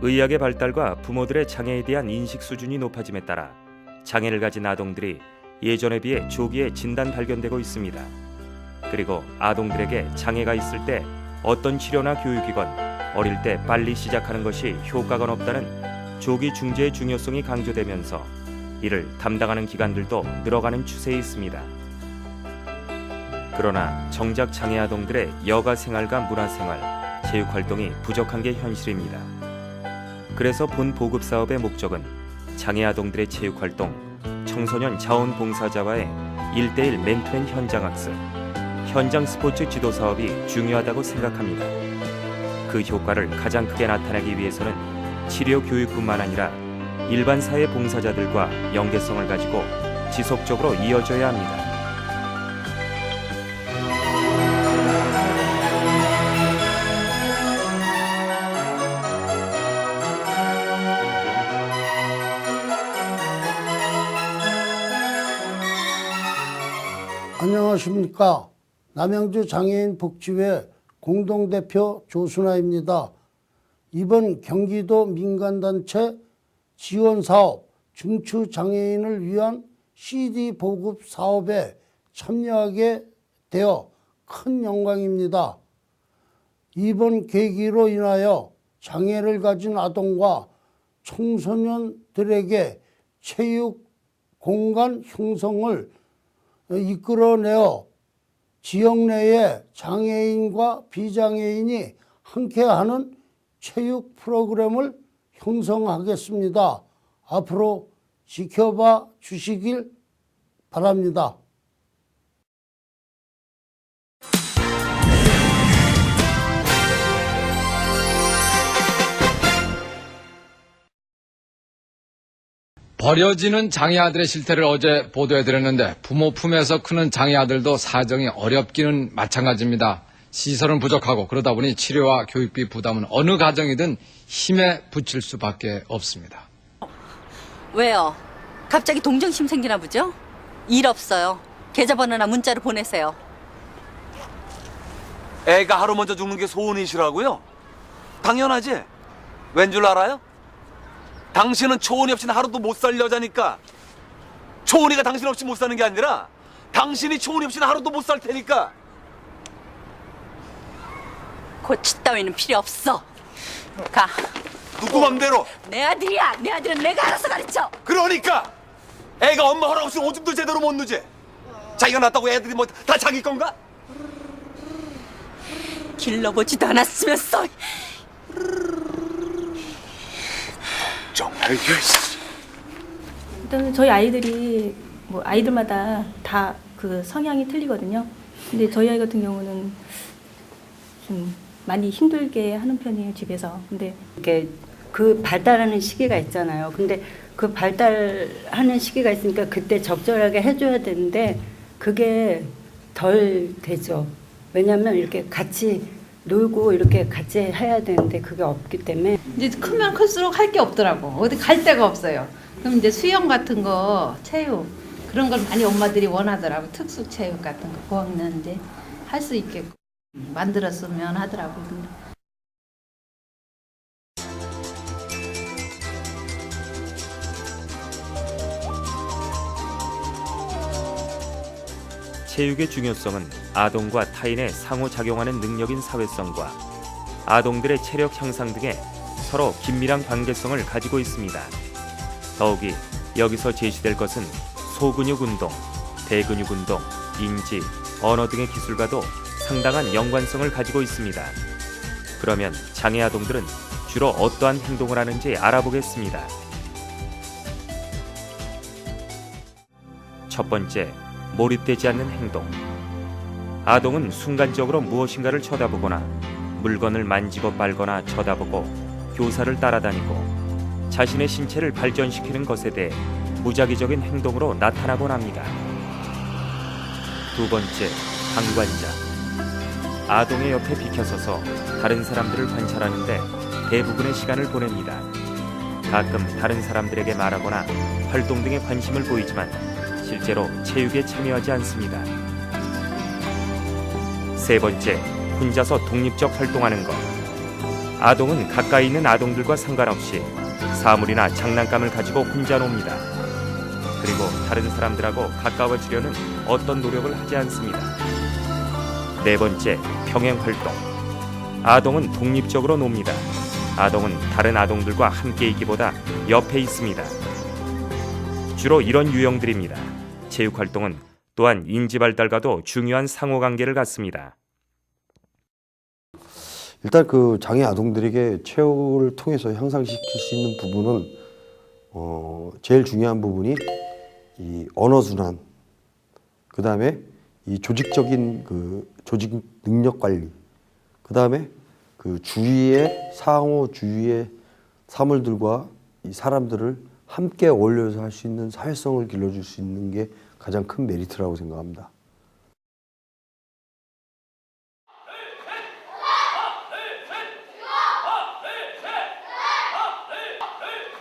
의학의 발달과 부모들의 장애에 대한 인식 수준이 높아짐에 따라 장애를 가진 아동들이 예전에 비해 조기에 진단 발견되고 있습니다. 그리고 아동들에게 장애가 있을 때 어떤 치료나 교육이건 어릴 때 빨리 시작하는 것이 효과가 높다는 조기 중재의 중요성이 강조되면서 이를 담당하는 기관들도 늘어가는 추세에 있습니다. 그러나 정작 장애 아동들의 여가 생활과 문화생활, 체육 활동이 부족한 게 현실입니다. 그래서 본 보급 사업의 목적은 장애 아동들의 체육 활동, 청소년 자원봉사자와의 1:1 맨투맨 현장 학습, 현장 스포츠 지도 사업이 중요하다고 생각합니다. 그 효과를 가장 크게 나타내기 위해서는 치료 교육뿐만 아니라 일반 사회 봉사자들과 연계성을 가지고 지속적으로 이어져야 합니다. 안녕하십니까. 남양주 장애인 복지회 공동대표 조순하입니다. 이번 경기도 민간단체 지원사업 중추장애인을 위한 CD 보급 사업에 참여하게 되어 큰 영광입니다. 이번 계기로 인하여 장애를 가진 아동과 청소년들에게 체육 공간 형성을 이끌어내어 지역 내에 장애인과 비장애인이 함께하는 체육 프로그램을 형성하겠습니다. 앞으로 지켜봐 주시길 바랍니다. 버려지는 장애 아들의 실태를 어제 보도해드렸는데 부모 품에서 크는 장애 아들도 사정이 어렵기는 마찬가지입니다. 시설은 부족하고 그러다 보니 치료와 교육비 부담은 어느 가정이든 힘에 부칠 수밖에 없습니다. 왜요? 갑자기 동정심 생기나 보죠? 일 없어요. 계좌번호나 문자로 보내세요. 애가 하루 먼저 죽는 게 소원이시라고요? 당연하지. 왠 줄 알아요? 당신은 초원이 없이는 하루도 못 살 여자니까. 초원이가 당신 없이 못 사는 게 아니라 당신이 초원이 없이는 하루도 못 살 테니까. 고치 따위는 필요 없어. 가. 누구 맘대로. 내 아들이야. 내 아들은 내가 알아서 가르쳐. 그러니까 애가 엄마 허락 없이 오줌도 제대로 못 누지. 자기가 낳았다고 애들이 뭐 다 자기 건가? 길러보지도 않았으면서. 정말 일단 저희 아이들이 뭐 아이들마다 다 그 성향이 틀리거든요. 근데 저희 아이 같은 경우는 좀 많이 힘들게 하는 편이에요, 집에서. 근데 이렇게 그 발달하는 시기가 있잖아요. 근데 그 발달하는 시기가 있으니까 그때 적절하게 해줘야 되는데 그게 덜 되죠. 왜냐하면 이렇게 같이 놀고 이렇게 같이 해야 되는데 그게 없기 때문에. 이제 크면 클수록 할 게 없더라고. 어디 갈 데가 없어요. 그럼 이제 수영 같은 거, 체육 그런 걸 많이 엄마들이 원하더라고. 특수 체육 같은 거 고학년 이제 할 수 있게끔 만들었으면 하더라고. 체육의 중요성은 아동과 타인의 상호작용하는 능력인 사회성과 아동들의 체력 향상 등에 서로 긴밀한 관계성을 가지고 있습니다. 더욱이 여기서 제시될 것은 소근육 운동, 대근육 운동, 인지, 언어 등의 기술과도 상당한 연관성을 가지고 있습니다. 그러면 장애 아동들은 주로 어떠한 행동을 하는지 알아보겠습니다. 첫 번째, 몰입되지 않는 행동. 아동은 순간적으로 무엇인가를 쳐다보거나 물건을 만지고 빨거나 쳐다보고 교사를 따라다니고 자신의 신체를 발전시키는 것에 대해 무작위적인 행동으로 나타나곤 합니다. 두 번째, 방관자. 아동의 옆에 비켜서서 다른 사람들을 관찰하는데 대부분의 시간을 보냅니다. 가끔 다른 사람들에게 말하거나 활동 등에 관심을 보이지만 실제로 체육에 참여하지 않습니다. 세 번째, 혼자서 독립적 활동하는 것. 아동은 가까이 있는 아동들과 상관없이 사물이나 장난감을 가지고 혼자 놉니다. 그리고 다른 사람들하고 가까워지려는 어떤 노력을 하지 않습니다. 네 번째, 병행 활동. 아동은 독립적으로 놉니다. 아동은 다른 아동들과 함께 있기보다 옆에 있습니다. 주로 이런 유형들입니다. 체육 활동은 또한 인지 발달과도 중요한 상호관계를 갖습니다. 일단 그 장애 아동들에게 체육을 통해서 향상시킬 수 있는 부분은 제일 중요한 부분이 이 언어 순환, 그 다음에 이 조직적인 그 조직 능력 관리, 그 다음에 그 주위의 상호 주위의 사물들과 이 사람들을 함께 어울려서 할 수 있는 사회성을 길러줄 수 있는 게 가장 큰 메리트라고 생각합니다.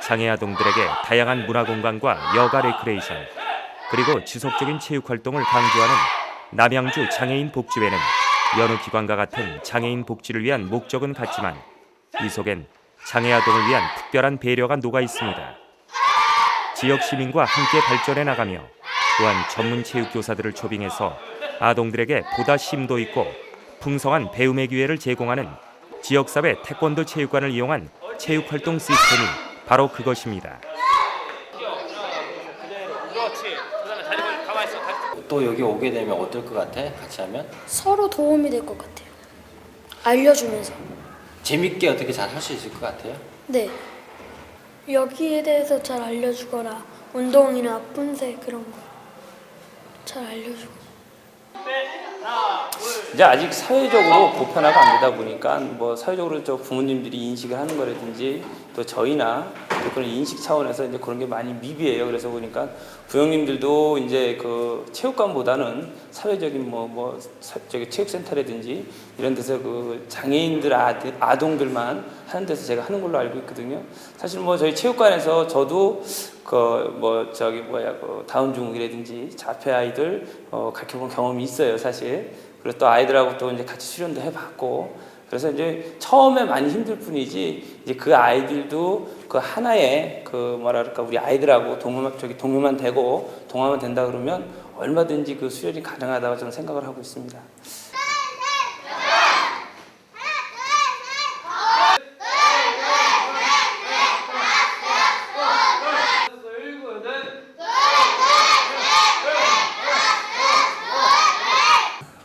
장애 아동들에게 다양한 문화 공간과 여가 레크레이션, 그리고 지속적인 체육 활동을 강조하는 남양주 장애인 복지회는 여느 기관과 같은 장애인 복지를 위한 목적은 같지만 이 속엔 장애 아동을 위한 특별한 배려가 녹아 있습니다. 지역 시민과 함께 발전해 나가며 또한 전문 체육 교사들을 초빙해서 아동들에게 보다 심도 있고 풍성한 배움의 기회를 제공하는 지역사회 태권도 체육관을 이용한 체육활동 시스템이 바로 그것입니다. 또 여기 오게 되면 어떨 것 같아? 같이 하면? 서로 도움이 될 것 같아요. 알려주면서. 재밌게 어떻게 잘 할 수 있을 것 같아요? 네. 여기에 대해서 잘 알려주거나 운동이나 분쇄 그런 거 잘 알려주고. 이제 아직 사회적으로 보편화가 안 되다 보니까 뭐 사회적으로 저 부모님들이 인식을 하는 거라든지 또 저희나 또 그런 인식 차원에서 이제 그런 게 많이 미비해요. 그래서 보니까 부형님들도 이제 그 체육관보다는 사회적인 저기 체육센터라든지 이런 데서 그 장애인들 아동들만 하는 데서 제가 하는 걸로 알고 있거든요. 사실 뭐 저희 체육관에서 저도 그 다운 증후군이라든지 자폐 아이들 가르쳐본 경험이 있어요, 사실. 그리고 또 아이들하고 또 이제 같이 수련도 해봤고, 그래서 이제 처음에 많이 힘들 뿐이지 이제 그 아이들도 그 하나의 그 뭐랄까 우리 아이들하고 동료만 되고 동화만 된다 그러면 얼마든지 그 수련이 가능하다고 저는 생각을 하고 있습니다.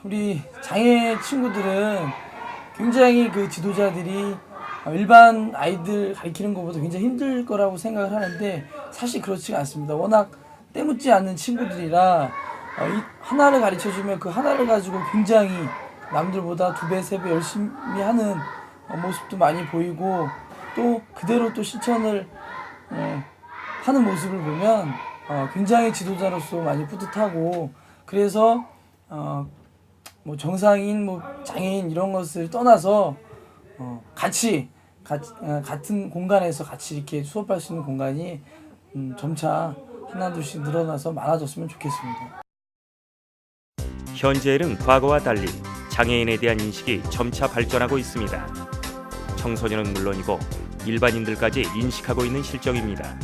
우리 장애 친구들은 굉장히 그 지도자들이 일반 아이들 가르치는 것보다 굉장히 힘들 거라고 생각을 하는데 사실 그렇지가 않습니다. 워낙 때묻지 않는 친구들이라 하나를 가르쳐주면 그 하나를 가지고 굉장히 남들보다 2배, 3배 열심히 하는 모습도 많이 보이고 또 그대로 또 실천을 하는 모습을 보면 굉장히 지도자로서 많이 뿌듯하고 그래서 뭐 정상인, 뭐 장애인 이런 것을 떠나서 같은 공간에서 같이 이렇게 수업할 수 있는 공간이 점차 하나둘씩 늘어나서 많아졌으면 좋겠습니다. 현재는 과거와 달리 장애인에 대한 인식이 점차 발전하고 있습니다. 청소년은 물론이고 일반인들까지 인식하고 있는 실정입니다.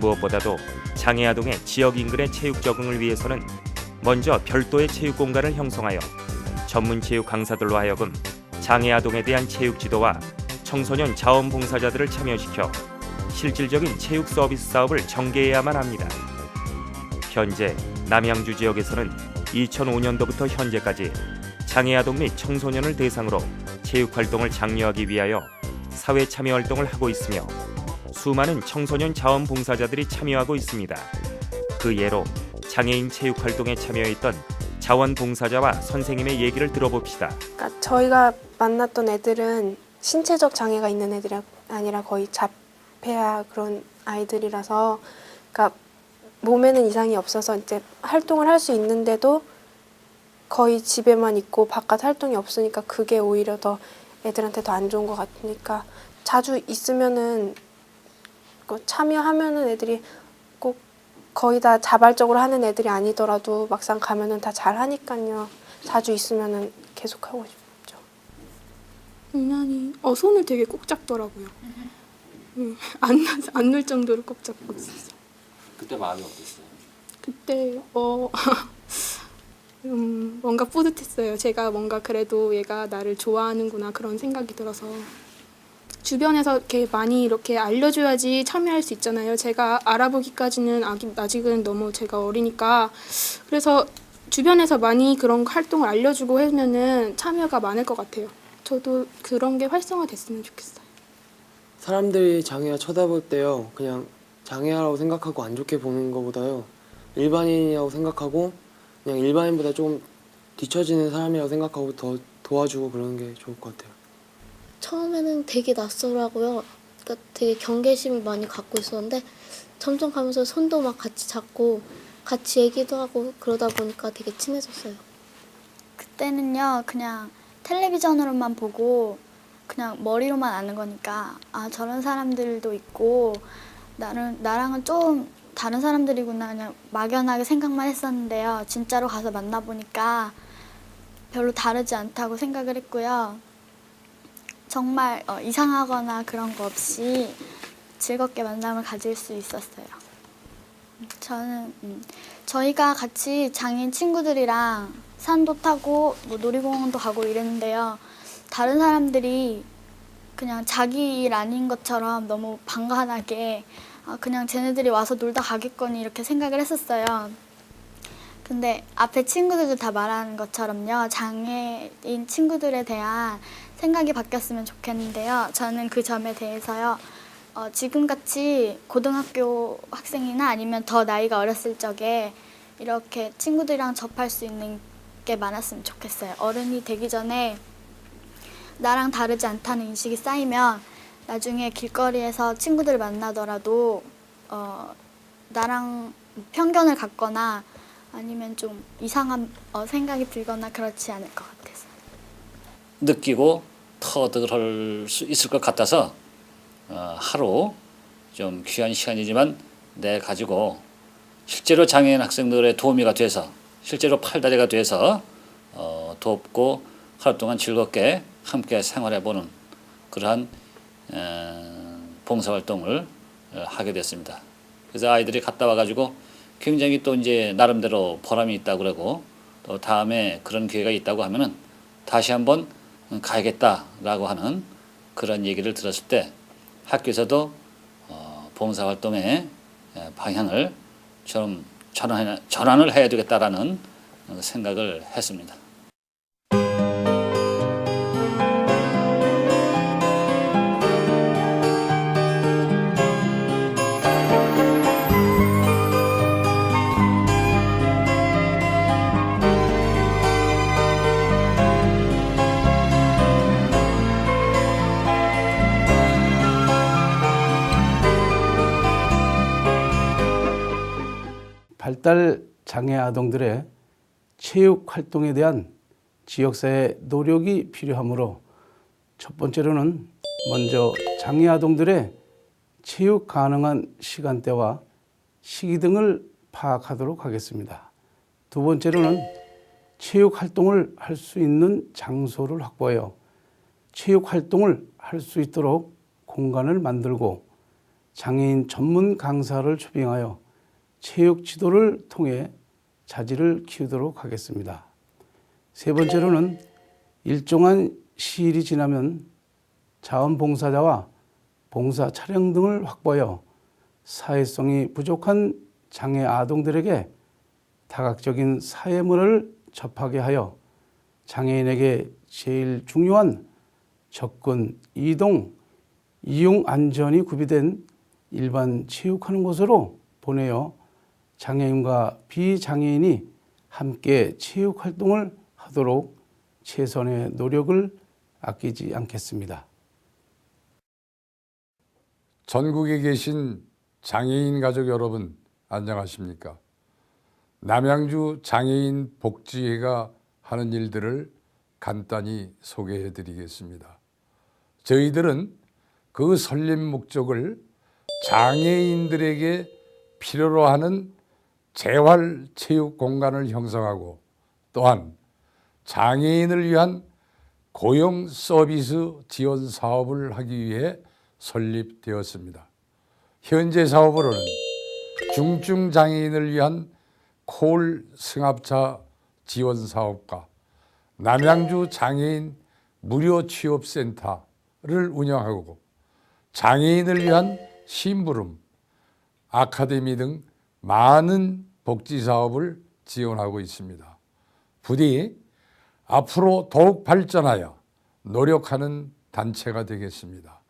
무엇보다도 장애 아동의 지역 인근의 체육 적응을 위해서는 먼저 별도의 체육 공간을 형성하여 전문 체육 강사들로 하여금 장애 아동에 대한 체육 지도와 청소년 자원봉사자들을 참여시켜 실질적인 체육 서비스 사업을 전개해야만 합니다. 현재 남양주 지역에서는 2005년도부터 현재까지 장애 아동 및 청소년을 대상으로 체육 활동을 장려하기 위하여 사회 참여 활동을 하고 있으며 수많은 청소년 자원봉사자들이 참여하고 있습니다. 그 예로 장애인 체육 활동에 참여했던 자원봉사자와 선생님의 얘기를 들어봅시다. 그러니까 저희가 만났던 애들은 신체적 장애가 있는 애들이 아니라 거의 자폐아 그런 아이들이라서 그러니까 몸에는 이상이 없어서 이제 활동을 할 수 있는데도 거의 집에만 있고 바깥 활동이 없으니까 그게 오히려 더 애들한테 더 안 좋은 것 같으니까 자주 있으면은 참여하면은 애들이 꼭 거의 다 자발적으로 하는 애들이 아니더라도 막상 가면은 다 잘하니까요. 자주 있으면은 계속 하고 싶죠. 장난이 손을 되게 꼭 잡더라고요. 안 놀 정도로 꼭 잡고 있었어요. 그때 마음이 어땠어요? 그때 뭔가 뿌듯했어요. 제가 뭔가 그래도 얘가 나를 좋아하는구나 그런 생각이 들어서. 주변에서 이렇게 많이 이렇게 알려줘야지 참여할 수 있잖아요. 제가 알아보기까지는 아직은 너무 제가 어리니까. 그래서 주변에서 많이 그런 활동을 알려주고 하면은 참여가 많을 것 같아요. 저도 그런 게 활성화됐으면 좋겠어요. 사람들이 장애아 쳐다볼 때요, 그냥 장애아라고 생각하고 안 좋게 보는 것보다요, 일반인이라고 생각하고 그냥 일반인보다 좀 뒤처지는 사람이라고 생각하고 더 도와주고 그러는 게 좋을 것 같아요. 처음에는 되게 낯설하고요. 그러니까 되게 경계심을 많이 갖고 있었는데 점점 가면서 손도 막 같이 잡고 같이 얘기도 하고 그러다 보니까 되게 친해졌어요. 그때는요, 그냥 텔레비전으로만 보고 그냥 머리로만 아는 거니까 아, 저런 사람들도 있고 나랑은 좀 다른 사람들이구나 그냥 막연하게 생각만 했었는데요. 진짜로 가서 만나보니까 별로 다르지 않다고 생각을 했고요. 정말 이상하거나 그런 거 없이 즐겁게 만남을 가질 수 있었어요. 저는 저희가 같이 장애인 친구들이랑 산도 타고 뭐 놀이공원도 가고 이랬는데요. 다른 사람들이 그냥 자기 일 아닌 것처럼 너무 방관하게 그냥 쟤네들이 와서 놀다 가겠거니 이렇게 생각을 했었어요. 근데 앞에 친구들도 다 말하는 것처럼요. 장애인 친구들에 대한 생각이 바뀌었으면 좋겠는데요. 저는 그 점에 대해서요. 지금같이 고등학교 학생이나 아니면 더 나이가 어렸을 적에 이렇게 친구들이랑 접할 수 있는 게 많았으면 좋겠어요. 어른이 되기 전에 나랑 다르지 않다는 인식이 쌓이면 나중에 길거리에서 친구들을 만나더라도 나랑 편견을 갖거나 아니면 좀 이상한 생각이 들거나 그렇지 않을 것 같아서. 느끼고 터득할 수 있을 것 같아서 하루 좀 귀한 시간이지만 내 가지고 실제로 장애인 학생들의 도우미가 돼서 실제로 팔다리가 돼서 돕고 하루 동안 즐겁게 함께 생활해보는 그러한 봉사활동을 하게 됐습니다. 그래서 아이들이 갔다 와가지고 굉장히 또 이제 나름대로 보람이 있다고 그러고 또 다음에 그런 기회가 있다고 하면은 다시 한번 가야겠다라고 하는 그런 얘기를 들었을 때 학교에서도 봉사활동의 방향을 좀 전환을 해야 되겠다라는 생각을 했습니다. 발달 장애 아동들의 체육 활동에 대한 지역사회 노력이 필요하므로 첫 번째로는 먼저 장애 아동들의 체육 가능한 시간대와 시기 등을 파악하도록 하겠습니다. 두 번째로는 체육 활동을 할 수 있는 장소를 확보하여 체육 활동을 할 수 있도록 공간을 만들고 장애인 전문 강사를 초빙하여 체육 지도를 통해 자질을 키우도록 하겠습니다. 세 번째로는 일정한 시일이 지나면 자원봉사자와 봉사 차량 등을 확보하여 사회성이 부족한 장애 아동들에게 다각적인 사회 문화를 접하게 하여 장애인에게 제일 중요한 접근, 이동, 이용 안전이 구비된 일반 체육하는 곳으로 보내어 장애인과 비장애인이 함께 체육 활동을 하도록 최선의 노력을 아끼지 않겠습니다. 전국에 계신 장애인 가족 여러분 안녕하십니까? 남양주 장애인 복지회가 하는 일들을 간단히 소개해 드리겠습니다. 저희들은 그 설립 목적을 장애인들에게 필요로 하는 재활체육 공간을 형성하고 또한 장애인을 위한 고용 서비스 지원 사업을 하기 위해 설립되었습니다. 현재 사업으로는 중증 장애인을 위한 콜 승합차 지원 사업과 남양주 장애인 무료 취업센터를 운영하고 장애인을 위한 심부름, 아카데미 등 많은 복지 사업을 지원하고 있습니다. 부디 앞으로 더욱 발전하여 노력하는 단체가 되겠습니다.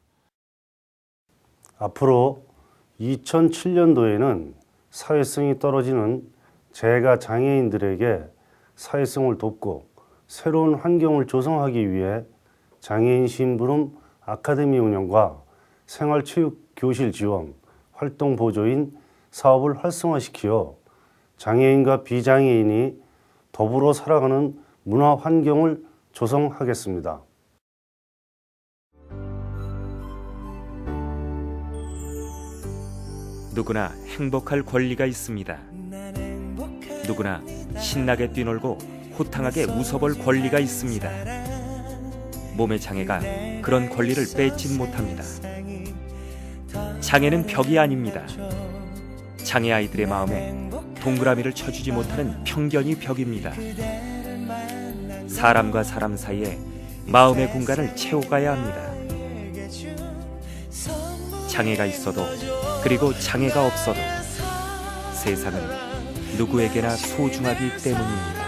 앞으로 2007년도에는 사회성이 떨어지는 재가 장애인들에게 사회성을 돕고 새로운 환경을 조성하기 위해 장애인 심부름 아카데미 운영과 생활체육교실 지원, 활동 보조인 사업을 활성화시키어 장애인과 비장애인이 더불어 살아가는 문화 환경을 조성하겠습니다. 누구나 행복할 권리가 있습니다. 누구나 신나게 뛰놀고 호탕하게 웃어볼 권리가 있습니다. 몸의 장애가 그런 권리를 뺏진 못합니다. 장애는 벽이 아닙니다. 장애 아이들의 마음에 동그라미를 쳐주지 못하는 편견이 벽입니다. 사람과 사람 사이에 마음의 공간을 채워가야 합니다. 장애가 있어도 그리고 장애가 없어도 세상은 누구에게나 소중하기 때문입니다.